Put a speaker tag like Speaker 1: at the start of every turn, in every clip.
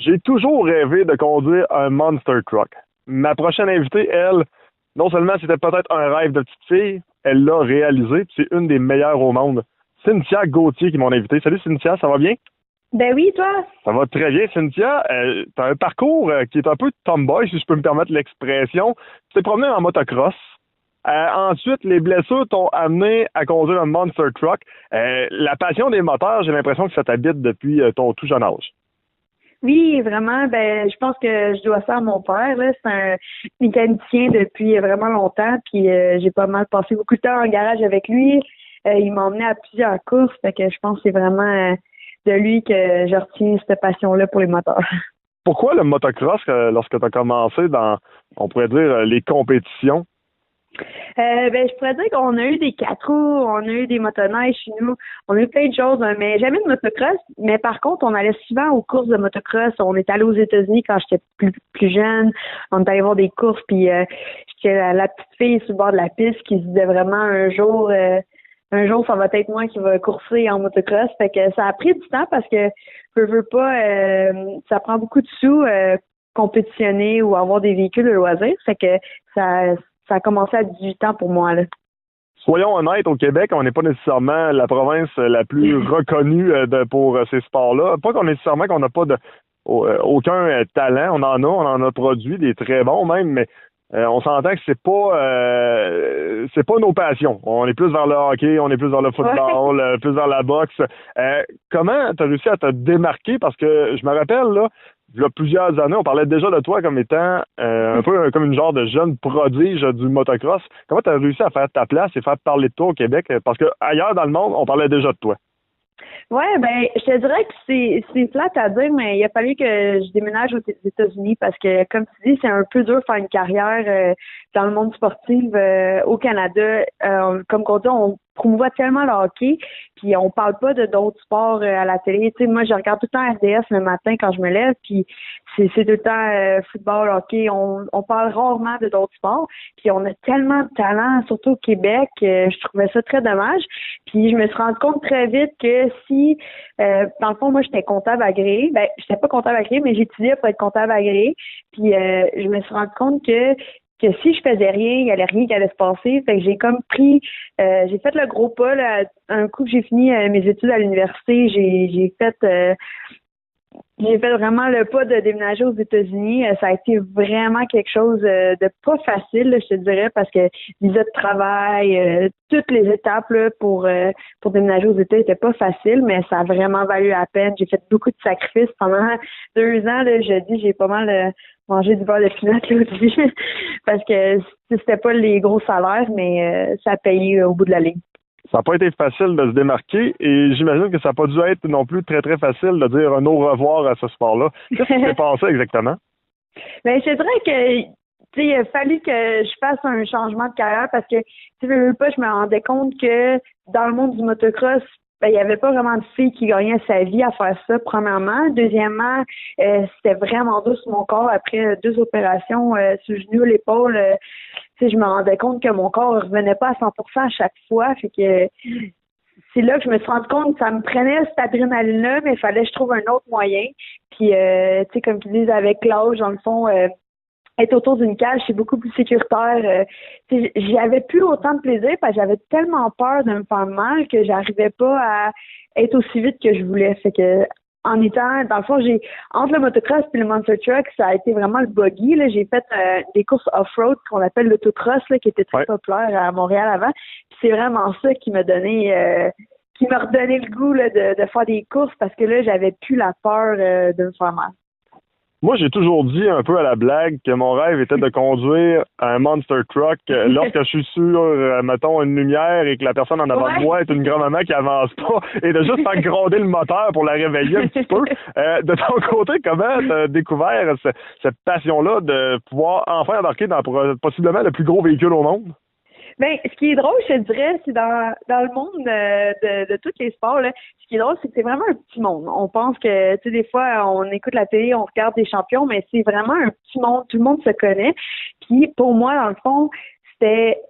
Speaker 1: J'ai toujours rêvé de conduire un monster truck. Ma prochaine invitée, elle, non seulement c'était peut-être un rêve de petite fille, elle l'a réalisé, puis c'est une des meilleures au monde. Cynthia Gauthier qui est mon invitée. Salut Cynthia, ça va bien?
Speaker 2: Ben oui, toi?
Speaker 1: Ça va très bien, Cynthia. T'as un parcours qui est un peu tomboy, si je peux me permettre l'expression. Tu t'es promené en motocross. Ensuite, les blessures t'ont amené à conduire un monster truck. La passion des moteurs, j'ai l'impression que ça t'habite depuis ton tout jeune âge.
Speaker 2: Oui, vraiment, ben je pense que je dois ça à mon père, là. C'est un mécanicien depuis vraiment longtemps, puis j'ai pas mal passé beaucoup de temps en garage avec lui. Il m'a emmené à plusieurs courses, fait que je pense que c'est vraiment de lui que je retiens cette passion-là pour les moteurs.
Speaker 1: Pourquoi le motocross lorsque tu as commencé dans, on pourrait dire, les compétitions?
Speaker 2: Ben, je pourrais dire qu'on a eu des 4 roues, on a eu des motoneiges chez nous, on a eu plein de choses, hein, mais jamais de motocross. Mais par contre, on allait souvent aux courses de motocross. On est allé aux États-Unis quand j'étais plus jeune. On est allé voir des courses, puis j'étais la petite fille sur le bord de la piste qui se disait vraiment un jour, ça va être moi qui va courser en motocross. Fait que ça a pris du temps parce que veux pas, ça prend beaucoup de sous compétitionner ou avoir des véhicules de loisirs. Fait que ça a commencé à 18 ans pour moi, là.
Speaker 1: Soyons honnêtes, au Québec, on n'est pas nécessairement la province la plus reconnue pour ces sports-là. Pas qu'on nécessairement qu'on n'a pas aucun talent, on en a produit des très bons même, mais on s'entend que c'est pas nos passions. On est plus vers le hockey, on est plus vers le football, plus vers la boxe. Comment tu as réussi à te démarquer? Parce que je me rappelle, là, il y a plusieurs années, on parlait déjà de toi comme étant un peu comme une genre de jeune prodige du motocross. Comment tu as réussi à faire ta place et faire parler de toi au Québec? Parce que ailleurs dans le monde, on parlait déjà de toi.
Speaker 2: Ouais, ben, je te dirais que c'est plate à dire, mais il a fallu que je déménage aux États-Unis parce que, comme tu dis, c'est un peu dur de faire une carrière dans le monde sportif au Canada. Comme on dit, on promouvoit tellement le hockey, puis on parle pas de d'autres sports à la télé. Tu sais, moi, je regarde tout le temps RDS le matin quand je me lève, puis c'est tout le temps football, hockey. On parle rarement de d'autres sports, puis on a tellement de talent, surtout au Québec. Je trouvais ça très dommage. Puis je me suis rendu compte très vite que si, dans le fond, moi, j'étais comptable agréé. Ben, j'étais pas comptable agréé, mais j'étudiais pour être comptable agréé. Puis je me suis rendu compte que si je faisais rien, il y allait rien qui allait se passer. Fait que j'ai comme pris, j'ai fait le gros pas, là. Un coup que j'ai fini mes études à l'université, j'ai fait vraiment le pas de déménager aux États-Unis. Ça a été vraiment quelque chose de pas facile, là, je te dirais, parce que visa de travail, toutes les étapes là, pour déménager aux États n'étaient pas faciles, mais ça a vraiment valu la peine. J'ai fait beaucoup de sacrifices pendant 2 ans. Là, je dis, j'ai pas mal mangé du beurre de pinot là aussi, parce que c'était pas les gros salaires, mais ça a payé au bout de la ligne.
Speaker 1: Ça n'a pas été facile de se démarquer et j'imagine que ça n'a pas dû être non plus très, très facile de dire un au revoir à ce sport-là. Qu'est-ce qui s'est passé exactement?
Speaker 2: Ben, je te dirais que il a fallu que je fasse un changement de carrière parce que tu veux pas, je me rendais compte que dans le monde du motocross, ben, il n'y avait pas vraiment de filles qui gagnaient sa vie à faire ça, premièrement. Deuxièmement, c'était vraiment dur sur mon corps après 2 opérations sur le genou, l'épaule. Je me rendais compte que mon corps ne revenait pas à 100% à chaque fois. Fait que c'est là que je me suis rendu compte que ça me prenait cette adrénaline-là, mais il fallait que je trouve un autre moyen. Puis, comme tu dis, avec l'âge, dans le fond, être autour d'une cage, c'est beaucoup plus sécuritaire. J'avais plus autant de plaisir parce que j'avais tellement peur de me faire mal que j'arrivais pas à être aussi vite que je voulais. Fait que en étant, dans le fond, entre le motocross et le monster truck, ça a été vraiment le buggy. Là. J'ai fait des courses off-road qu'on appelle l'autocross, là, qui était très populaire à Montréal avant. Puis c'est vraiment ça qui m'a donné, qui m'a redonné le goût là, de faire des courses parce que là, j'avais plus la peur de me faire mal.
Speaker 1: Moi, j'ai toujours dit un peu à la blague que mon rêve était de conduire un monster truck lorsque je suis sur, mettons, une lumière et que la personne en avant de moi est une grand-maman qui avance pas et de juste faire gronder le moteur pour la réveiller un petit peu. De ton côté, comment tu as découvert cette passion-là de pouvoir enfin embarquer dans possiblement le plus gros véhicule au monde?
Speaker 2: Ben, ce qui est drôle, je te dirais, c'est dans le monde de tous les sports, là, ce qui est drôle, c'est que c'est vraiment un petit monde. On pense que, tu sais, des fois, on écoute la télé, on regarde des champions, mais c'est vraiment un petit monde. Tout le monde se connaît. Puis, pour moi, dans le fond, c'est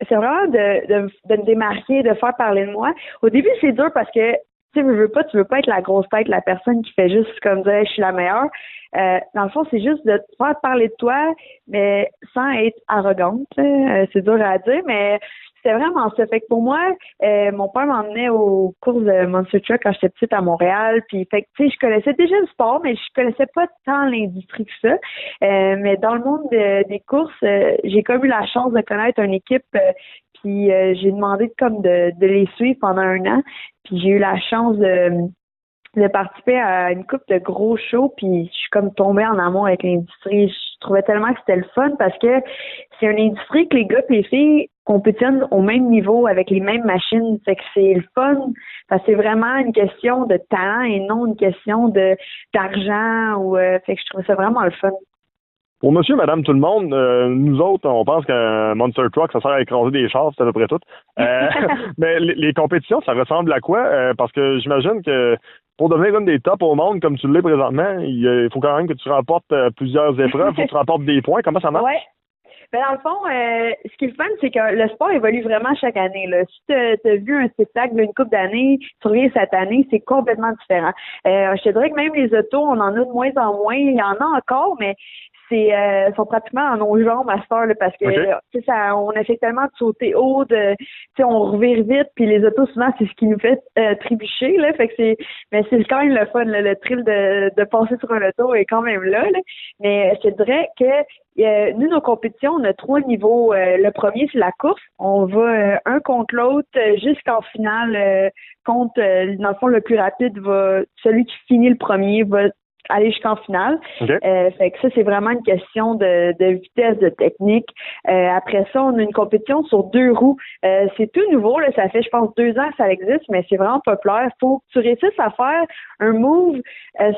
Speaker 2: vraiment de me démarquer, de faire parler de moi. Au début, c'est dur parce que tu veux pas être la grosse tête, la personne qui fait juste comme dire je suis la meilleure. Dans le fond, c'est juste de te faire parler de toi, mais sans être arrogante. C'est dur à dire, mais c'était vraiment ça. Fait que pour moi, mon père m'emmenait aux courses de Monster Truck quand j'étais petite à Montréal. Puis, fait que, tu sais, je connaissais déjà le sport, mais je connaissais pas tant l'industrie que ça. Mais dans le monde des courses, j'ai comme eu la chance de connaître une équipe. Puis j'ai demandé de les suivre pendant un an. Puis j'ai eu la chance de participer à une couple de gros shows, puis je suis comme tombée en amour avec l'industrie. Je trouvais tellement que c'était le fun parce que c'est une industrie que les gars et les filles compétitionnent au même niveau avec les mêmes machines. Fait que c'est le fun parce que c'est vraiment une question de talent et non une question d'argent ou fait que je trouvais ça vraiment le fun.
Speaker 1: Pour monsieur, madame, tout le monde, nous autres, on pense qu'un Monster Truck, ça sert à écraser des chars, c'est à peu près tout. Mais les compétitions, ça ressemble à quoi? Parce que j'imagine que pour devenir une des tops au monde, comme tu l'es présentement, il faut quand même que tu remportes plusieurs épreuves, faut que tu remportes des points. Comment ça marche?
Speaker 2: Ouais. Ben dans le fond, ce qui est le fun, c'est que le sport évolue vraiment chaque année. Là. Si tu as vu un spectacle d'une couple d'années, tu reviens cette année, c'est complètement différent. Je te dirais que même les autos, on en a de moins en moins. Il y en a encore, mais sont pratiquement en nos jambes à cette heure, là, parce que ça, on essaie tellement de sauter haut, on revire vite, puis les autos souvent c'est ce qui nous fait trébucher, là, fait que mais c'est quand même le fun, là, le thrill de passer sur un auto est quand même là. Mais je te dirais que nous, nos compétitions, on a 3 niveaux. Le premier, c'est la course. On va un contre l'autre jusqu'en finale. Dans le fond, le plus rapide celui qui finit le premier va aller jusqu'en finale.
Speaker 1: Okay.
Speaker 2: Fait que ça, c'est vraiment une question de vitesse, de technique. Après ça, on a une compétition sur 2 roues. C'est tout nouveau, là. Ça fait, je pense, 2 ans que ça existe, mais c'est vraiment populaire. Faut que tu réussisses à faire un move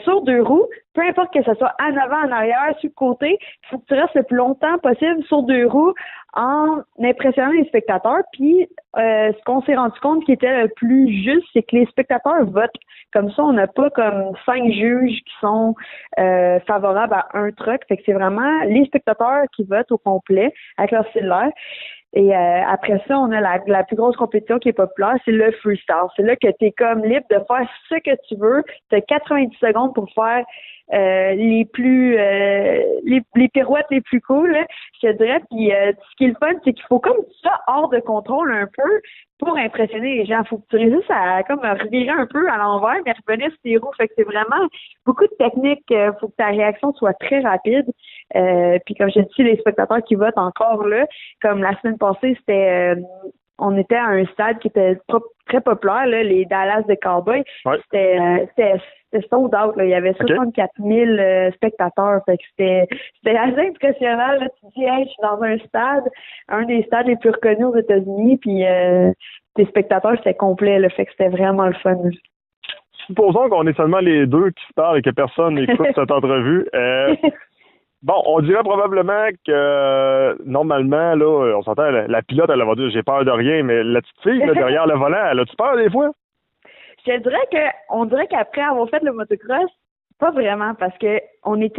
Speaker 2: sur 2 roues, peu importe que ce soit en avant, en arrière, sur le côté. Il faut que tu restes le plus longtemps possible sur 2 roues en impressionnant les spectateurs. Puis, ce qu'on s'est rendu compte qui était le plus juste, c'est que les spectateurs votent. Comme ça, on n'a pas comme 5 juges qui sont favorables à un truck. Fait que c'est vraiment les spectateurs qui votent au complet avec leur cellulaire. Et après ça, on a la plus grosse compétition qui est populaire, c'est le freestyle. C'est là que tu es comme libre de faire ce que tu veux. Tu as 90 secondes pour faire les pirouettes les plus cool, là, je te dirais. Puis ce qui est le fun, c'est qu'il faut comme ça hors de contrôle un peu pour impressionner les gens. Faut que tu réussisses à comme revirer un peu à l'envers, mais revenir sur tes roues. Fait que c'est vraiment beaucoup de techniques. Faut que ta réaction soit très rapide. Puis comme je te dis, les spectateurs qui votent encore là, comme la semaine passée, c'était on était à un stade qui était très populaire, là, les Dallas de Cowboys.
Speaker 1: Ouais.
Speaker 2: C'était sold out. Là. Il y avait 64 000 spectateurs. Fait que c'était assez impressionnant. Là. Tu te dis, hey, je suis dans un des stades les plus reconnus aux États-Unis, puis les spectateurs, c'était complet. Là. Fait que c'était vraiment le fun.
Speaker 1: Supposons qu'on est seulement les deux qui se parlent et que personne n'écoute cette entrevue. Bon, on dirait probablement que normalement, là, on s'entend, la pilote, elle va dire j'ai peur de rien, mais la petite fille là, derrière le volant, elle a-tu peur des fois?
Speaker 2: Je te dirais on dirait qu'après avoir fait le motocross, pas vraiment, parce que ils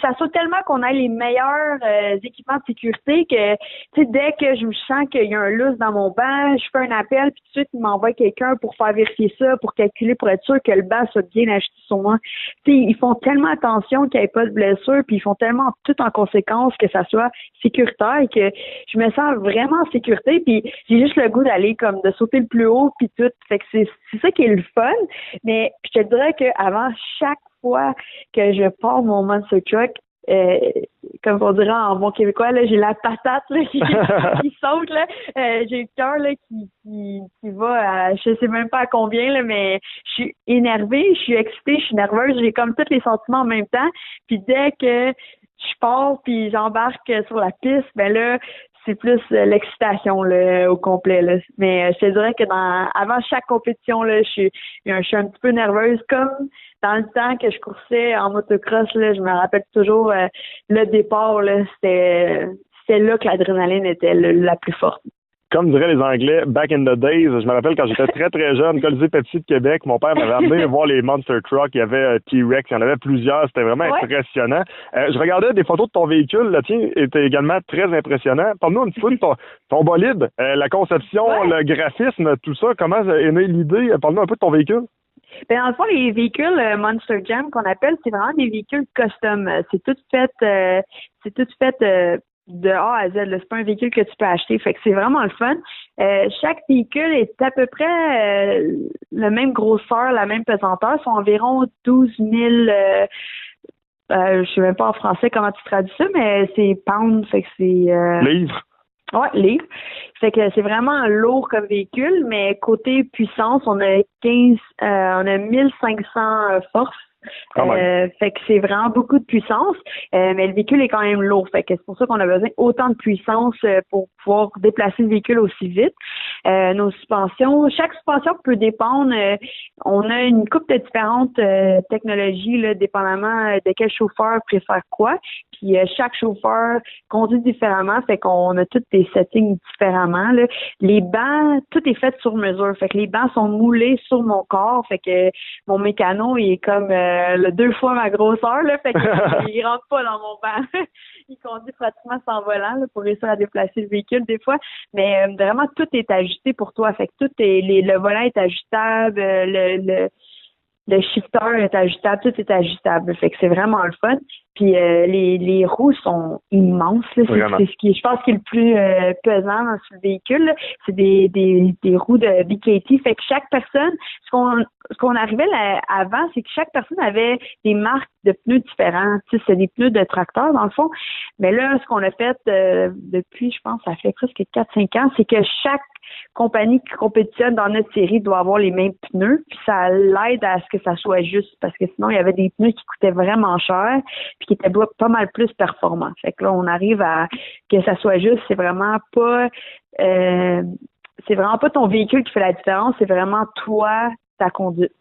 Speaker 2: s'assurent tellement qu'on a les meilleurs équipements de sécurité que, tu sais, dès que je me sens qu'il y a un lousse dans mon banc, je fais un appel, puis tout de suite, ils m'envoient quelqu'un pour faire vérifier ça, pour calculer, pour être sûr que le banc soit bien ajusté sur moi. Tu sais, ils font tellement attention qu'il n'y ait pas de blessure, puis ils font tellement tout en conséquence que ça soit sécuritaire et que je me sens vraiment en sécurité, puis j'ai juste le goût d'aller comme de sauter le plus haut, puis tout. Fait que c'est ça qui est le fun, mais je te dirais qu'avant chaque fois que je pars mon Monster Truck, comme on dirait en bon québécois, là, j'ai la patate là, qui saute. Là. J'ai le cœur là, qui va à je sais même pas à combien, là, mais je suis énervée, je suis excitée, je suis nerveuse, j'ai comme tous les sentiments en même temps. Puis dès que je pars puis j'embarque sur la piste, ben là, c'est plus l'excitation là, au complet. Là. Mais je te dirais que avant chaque compétition, là, je suis un petit peu nerveuse. Comme dans le temps que je coursais en motocross, là, je me rappelle toujours le départ, là, c'était là que l'adrénaline était la plus forte.
Speaker 1: Comme diraient les Anglais, back in the days, je me rappelle quand j'étais très, très jeune, Colisée Petit de Québec, mon père m'avait amené voir les Monster Truck, il y avait T-Rex, il y en avait plusieurs, c'était vraiment impressionnant. Je regardais des photos de ton véhicule, le tien était également très impressionnant. Parle-nous un petit peu de ton bolide, la conception, le graphisme, tout ça, comment est née l'idée? Parle-nous un peu de ton véhicule.
Speaker 2: Ben, dans le fond, les véhicules Monster Jam qu'on appelle, c'est vraiment des véhicules custom. C'est tout fait de A à Z. Là. C'est pas un véhicule que tu peux acheter. Fait que c'est vraiment le fun. Chaque véhicule est à peu près le même grosseur, la même pesanteur. Ils sont environ 12 000 je sais même pas en français comment tu traduis ça, mais c'est pound, fait que c'est
Speaker 1: Livre.
Speaker 2: ouais, livre. Fait que c'est vraiment lourd comme véhicule, mais côté puissance, on a 1500 forces. Fait que c'est vraiment beaucoup de puissance, mais le véhicule est quand même lourd. Fait que c'est pour ça qu'on a besoin autant de puissance pour pouvoir déplacer le véhicule aussi vite. Nos suspensions, chaque suspension peut dépendre. On a une couple de différentes technologies, là, dépendamment de quel chauffeur préfère quoi. Puis chaque chauffeur conduit différemment, fait qu'on a tous des settings différemment. Là. Les bancs, tout est fait sur mesure. Fait que les bancs sont moulés sur mon corps. Fait que mon mécano il est comme le 2 fois ma grosseur. Là, fait qu'il rentre pas dans mon banc. Il conduit pratiquement sans volant là, pour réussir à déplacer le véhicule des fois. Mais vraiment, tout est ajusté pour toi. Fait que le volant est ajustable, le shifter est ajustable, tout est ajustable. Fait que c'est vraiment le fun. Puis les roues sont immenses. Là. C'est ce qui, je pense, qui est le plus pesant dans ce véhicule. Là. C'est des roues de BKT. Fait que chaque personne, ce qu'on arrivait là, avant, c'est que chaque personne avait des marques de pneus différents. Tu sais, c'est des pneus de tracteur, dans le fond. Mais là, ce qu'on a fait depuis, je pense, ça fait presque 4-5 ans, c'est que chaque compagnie qui compétitionne dans notre série doit avoir les mêmes pneus. Puis ça l'aide à ce que ça soit juste. Parce que sinon, il y avait des pneus qui coûtaient vraiment cher puis qui étaient pas mal plus performants. Fait que là, on arrive à que ça soit juste. C'est vraiment pas ton véhicule qui fait la différence. C'est vraiment toi, ta conduite.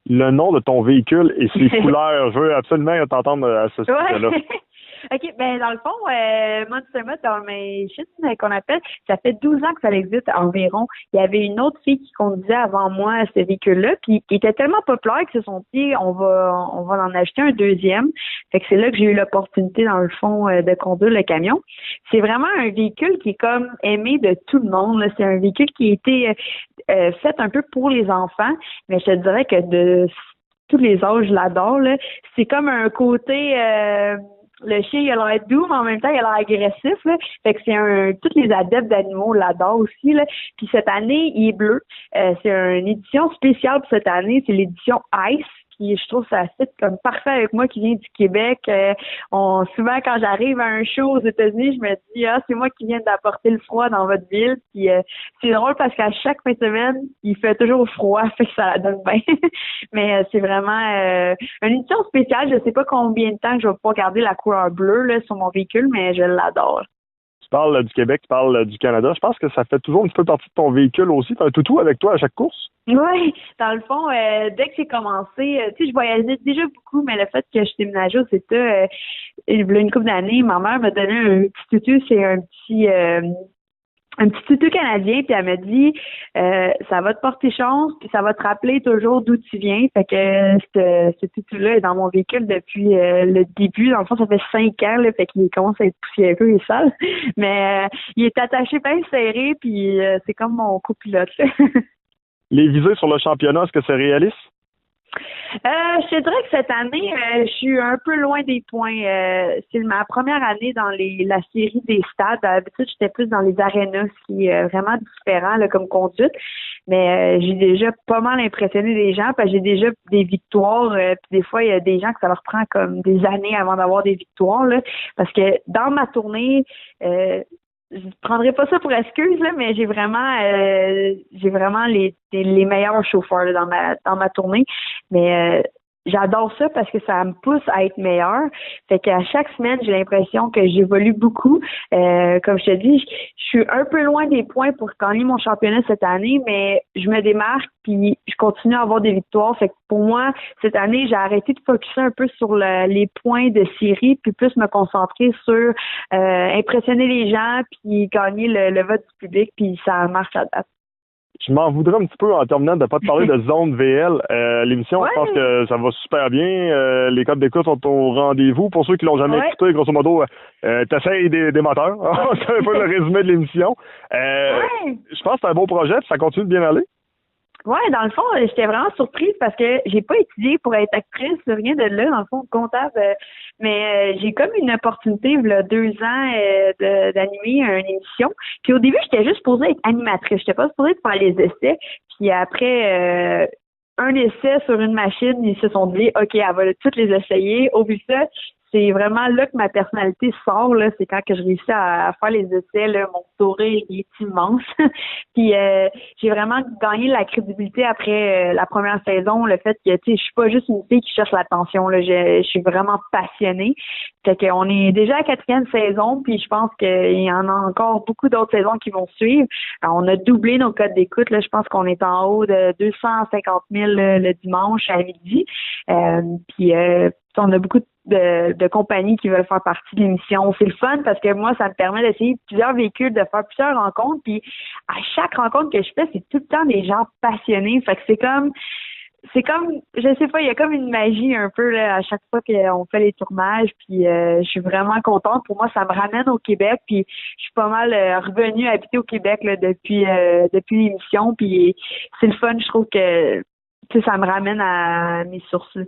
Speaker 1: Le nom de ton véhicule et ses couleurs. Je veux absolument t'entendre à ce sujet-là.
Speaker 2: OK, ben dans le fond, Monster Machine qu'on appelle, ça fait 12 ans que ça existe environ. Il y avait une autre fille qui conduisait avant moi ce véhicule-là, puis qui était tellement populaire que se sont dit on va en acheter un deuxième. Fait que c'est là que j'ai eu l'opportunité, dans le fond, de conduire le camion. C'est vraiment un véhicule qui est comme aimé de tout le monde. Là. C'est un véhicule qui a été fait un peu pour les enfants, mais je te dirais que de tous les âges, je l'adore. Là. C'est comme un côté le chien, il a l'air doux, mais en même temps, il a l'air agressif. Là. Fait que tous les adeptes d'animaux l'adorent aussi. Là. Puis cette année, il est bleu. C'est une édition spéciale pour cette année. C'est l'édition Ice. Puis je trouve ça fit comme parfait avec moi qui viens du Québec. Souvent, quand j'arrive à un show aux États-Unis, je me dis c'est moi qui viens d'apporter le froid dans votre ville. Puis c'est drôle parce qu'à chaque fin de semaine, il fait toujours froid, fait que ça donne bien. Mais c'est vraiment une édition spéciale. Je sais pas combien de temps que je vais pouvoir garder la couleur bleue là, sur mon véhicule, mais je l'adore.
Speaker 1: Tu parles du Québec, tu parles du Canada. Je pense que ça fait toujours un petit peu partie de ton véhicule aussi. Tu as un toutou avec toi à chaque course?
Speaker 2: Oui, dans le fond, dès que j'ai commencé, tu sais, je voyageais déjà beaucoup, mais le fait que je déménageais aux États, il y a une couple d'années, ma mère m'a donné un petit toutou, c'est un petit toutou canadien, puis elle m'a dit ça va te porter chance, puis ça va te rappeler toujours d'où tu viens. Fait que ce toutou-là est dans mon véhicule depuis le début. Dans le fond, ça fait 5 ans, là, fait qu'il commence à être poussiéreux et sale. Mais il est attaché bien serré, puis c'est comme mon copilote.
Speaker 1: Les visées sur le championnat, est-ce que c'est réaliste?
Speaker 2: Je te dirais que cette année, je suis un peu loin des points. C'est ma première année dans la série des stades. D'habitude, j'étais plus dans les arénas, ce qui est vraiment différent là, comme conduite. Mais j'ai déjà pas mal impressionné des gens, parce que j'ai déjà des victoires. Puis des fois, il y a des gens que ça leur prend comme des années avant d'avoir des victoires. Là, parce que dans ma tournée, je prendrai pas ça pour excuse là, mais j'ai vraiment les meilleurs chauffeurs là, dans ma tournée. Mais j'adore ça parce que ça me pousse à être meilleure. Fait qu'à chaque semaine, j'ai l'impression que j'évolue beaucoup. Comme je te dis, je suis un peu loin des points pour gagner mon championnat cette année, mais je me démarque puis je continue à avoir des victoires. Fait que pour moi, cette année, j'ai arrêté de focuser un peu sur les points de série puis plus me concentrer sur impressionner les gens puis gagner le vote du public, puis ça marche à date.
Speaker 1: Je m'en voudrais un petit peu en terminant de ne pas te parler de Zone VL. L'émission, ouais. Je pense que ça va super bien. Les codes d'écoute sont au rendez-vous. Pour ceux qui l'ont jamais écouté, grosso modo, t'essayes des moteurs. C'est un peu le résumé de l'émission. Je pense que c'est un beau projet, puis ça continue de bien aller.
Speaker 2: Ouais, dans le fond, j'étais vraiment surprise parce que j'ai pas étudié pour être actrice, rien de là, dans le fond, comptable. Mais j'ai comme une opportunité, il y a 2 ans, d'animer une émission. Puis au début, j'étais juste supposée être animatrice. J'étais pas supposée faire les essais. Puis après un essai sur une machine, ils se sont dit, OK, elle va toutes les essayer. Au vu de ça, c'est vraiment là que ma personnalité sort, là. C'est quand que je réussis à faire les essais, là, mon sourire est immense. Puis j'ai vraiment gagné la crédibilité après la première saison, le fait que, tu sais, je suis pas juste une fille qui cherche l'attention, là. Je suis vraiment passionnée. Fait qu'on est déjà à la 4e saison, puis je pense qu'il y en a encore beaucoup d'autres saisons qui vont suivre. Alors, on a doublé nos codes d'écoute, là. Je pense qu'on est en haut de 250 000 le dimanche à midi. Puis on a beaucoup de compagnies qui veulent faire partie de l'émission. C'est le fun parce que moi, ça me permet d'essayer plusieurs véhicules, de faire plusieurs rencontres. Puis à chaque rencontre que je fais, c'est tout le temps des gens passionnés. Fait que c'est comme, je sais pas, il y a comme une magie un peu là, à chaque fois qu'on fait les tournages. Puis je suis vraiment contente. Pour moi, ça me ramène au Québec. Puis je suis pas mal revenue habiter au Québec là, depuis l'émission. Puis c'est le fun. Je trouve que ça me ramène à mes sources.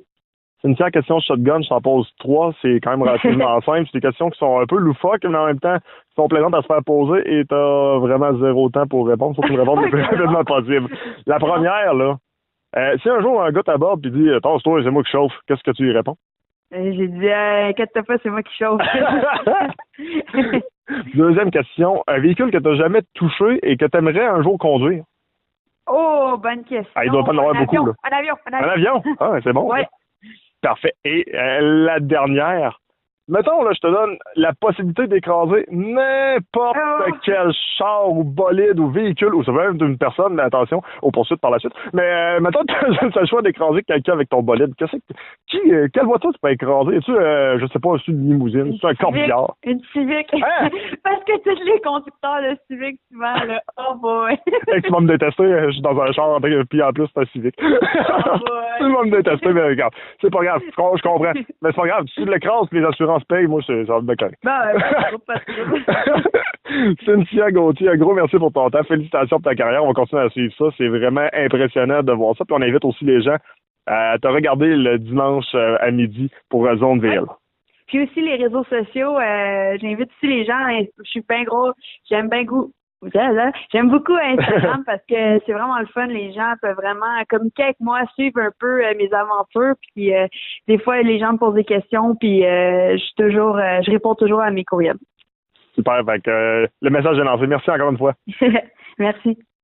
Speaker 1: C'est une question shotgun, je t'en pose 3. C'est quand même relativement simple. C'est des questions qui sont un peu loufoques, mais en même temps, qui sont plaisantes à se faire poser et t'as vraiment 0 temps pour répondre. Faut que tu me répondes le plus rapidement possible. La première, là, si un jour un gars t'aborde et dit tasse-toi, c'est moi qui chauffe, qu'est-ce que tu lui réponds?
Speaker 2: J'ai dit inquiète-toi pas, c'est moi qui chauffe.
Speaker 1: Deuxième question, un véhicule que t'as jamais touché et que t'aimerais un jour conduire?
Speaker 2: Oh, bonne question.
Speaker 1: Ah, il doit pas en avoir beaucoup, là.
Speaker 2: Un avion.
Speaker 1: Un avion? Ah, c'est bon.
Speaker 2: Ouais.
Speaker 1: Parfait. Et la dernière, mettons, là, je te donne la possibilité d'écraser n'importe quel char ou bolide ou véhicule, ou ça peut être une personne, mais attention, aux poursuites par la suite. Mais mettons, tu as le choix d'écraser quelqu'un avec ton bolide. Quelle voiture tu peux écraser? Es-tu, je sais pas, une limousine? Es-tu un corbillard?
Speaker 2: Une Civic. Hein? Parce que tous les conducteurs de Civic, souvent, là, oh boy.
Speaker 1: Tu vas me détester, je suis dans un char, puis en plus, c'est un Civic.
Speaker 2: Oh boy.
Speaker 1: Tu vas me détester, mais regarde, c'est pas grave, je comprends. Mais c'est pas grave, si tu l'écrases, les assurances payent, moi, ça va me correct.
Speaker 2: Pas
Speaker 1: Cynthia Gauthier, un gros merci pour ton temps. Félicitations pour ta carrière. On va continuer à suivre ça. C'est vraiment impressionnant de voir ça. Puis on invite aussi les gens à te regarder le dimanche à midi pour Zone VL.
Speaker 2: Puis aussi les réseaux sociaux, j'invite aussi les gens. Je suis bien gros, j'aime beaucoup Instagram parce que c'est vraiment le fun. Les gens peuvent vraiment communiquer avec moi, suivre un peu mes aventures. Puis des fois, les gens me posent des questions, puis je réponds toujours à mes courriels.
Speaker 1: Super. Fait que, le message est lancé. Merci encore une fois.
Speaker 2: Merci.